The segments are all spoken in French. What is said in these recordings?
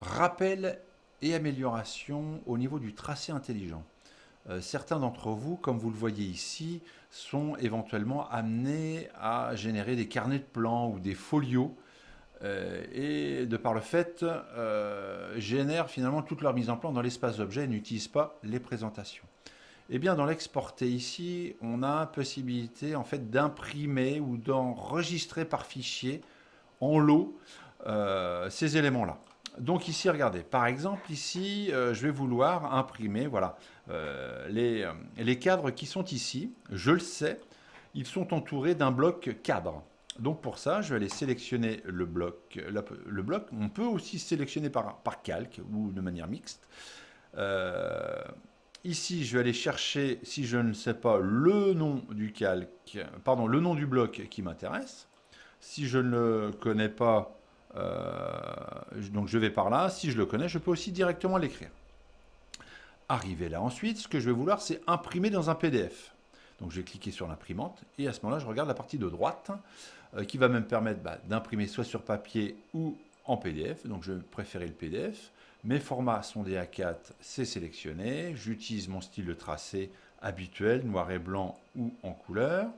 Rappel et amélioration au niveau du tracé intelligent. Certains d'entre vous, comme vous le voyez ici, sont éventuellement amenés à générer des carnets de plans ou des folios et de par le fait génèrent finalement toute leur mise en plan dans l'espace objet et n'utilisent pas les présentations. Eh bien, dans l'exporter ici, on a possibilité en fait d'imprimer ou d'enregistrer par fichier en lot ces éléments-là. Donc ici, regardez, par exemple, ici, je vais vouloir imprimer, voilà, les cadres qui sont ici, je le sais, ils sont entourés d'un bloc cadre. Donc pour ça, je vais aller sélectionner le bloc. Le bloc, on peut aussi sélectionner par calque ou de manière mixte. Euh, Ici, je vais aller chercher, si je ne sais pas, le nom du calque, pardon, le nom du bloc qui m'intéresse. Si je ne le connais pas, donc je vais par là. Si je le connais, je peux aussi directement l'écrire. Arrivé là ensuite, ce que je vais vouloir, c'est imprimer dans un PDF. Donc je vais cliquer sur l'imprimante et à ce moment-là, je regarde la partie de droite qui va me permettre d'imprimer soit sur papier ou en PDF. Donc je vais préférer le PDF. Mes formats sont des A4, c'est sélectionné. J'utilise mon style de tracé habituel, noir et blanc ou en couleur.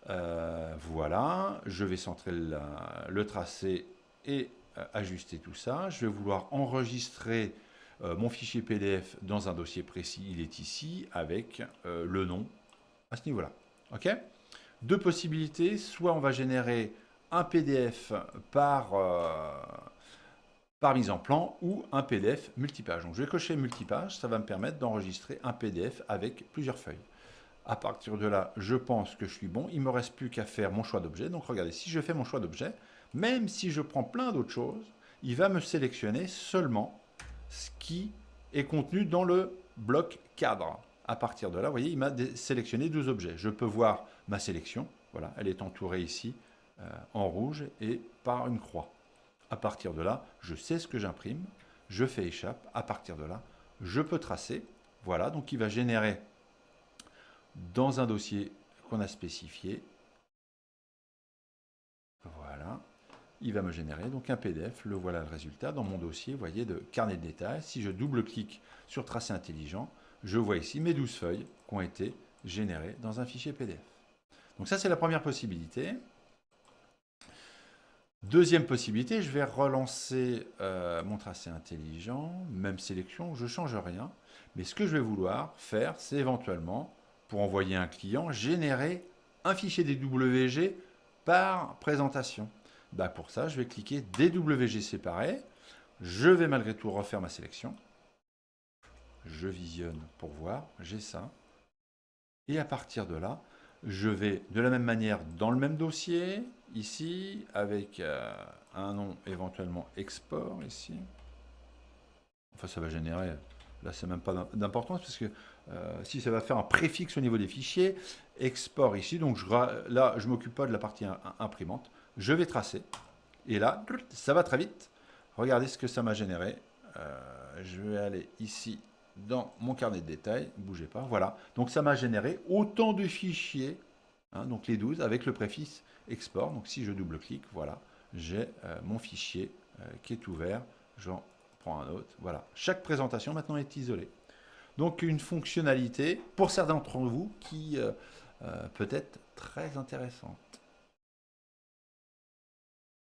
Voilà, je vais centrer le tracé et ajuster tout ça. Je vais vouloir enregistrer mon fichier PDF dans un dossier précis. Il est ici avec le nom à ce niveau-là. OK? Deux possibilités. Soit on va générer un PDF par mise en plan ou un PDF multipage. Donc je vais cocher multipage. Ça va me permettre d'enregistrer un PDF avec plusieurs feuilles. À partir de là, je pense que je suis bon. Il ne me reste plus qu'à faire mon choix d'objet. Donc regardez, si je fais mon choix d'objet, même si je prends plein d'autres choses, il va me sélectionner seulement ce qui est contenu dans le bloc cadre. À partir de là, vous voyez, il m'a sélectionné deux objets. Je peux voir ma sélection. Voilà, elle est entourée ici en rouge et par une croix. À partir de là, je sais ce que j'imprime. Je fais échappe. À partir de là, je peux tracer. Voilà, donc il va générer dans un dossier qu'on a spécifié. Voilà. Il va me générer donc un PDF. Le voilà le résultat dans mon dossier, vous voyez, de carnet de détails. Si je double-clique sur Tracé intelligent, je vois ici mes 12 feuilles qui ont été générées dans un fichier PDF. Donc ça, c'est la première possibilité. Deuxième possibilité, je vais relancer mon tracé intelligent, même sélection, je ne change rien. Mais ce que je vais vouloir faire, c'est éventuellement, pour envoyer un client, générer un fichier DWG par présentation. Pour ça, je vais cliquer DWG séparé. Je vais malgré tout refaire ma sélection. Je visionne pour voir, j'ai ça. Et à partir de là, je vais de la même manière dans le même dossier, ici, avec un nom éventuellement export ici. Enfin, ça va générer, là c'est même pas d'importance parce que si ça va faire un préfixe au niveau des fichiers, export ici, donc là je m'occupe pas de la partie imprimante, je vais tracer, et là, ça va très vite. Regardez ce que ça m'a généré. Je vais aller ici dans mon carnet de détails, ne bougez pas, voilà. Donc ça m'a généré autant de fichiers, hein, donc les 12 avec le préfixe export. Donc si je double-clique, voilà, j'ai mon fichier qui est ouvert. J'en prends un autre, voilà. Chaque présentation maintenant est isolée. Donc une fonctionnalité pour certains d'entre vous qui peut être très intéressante.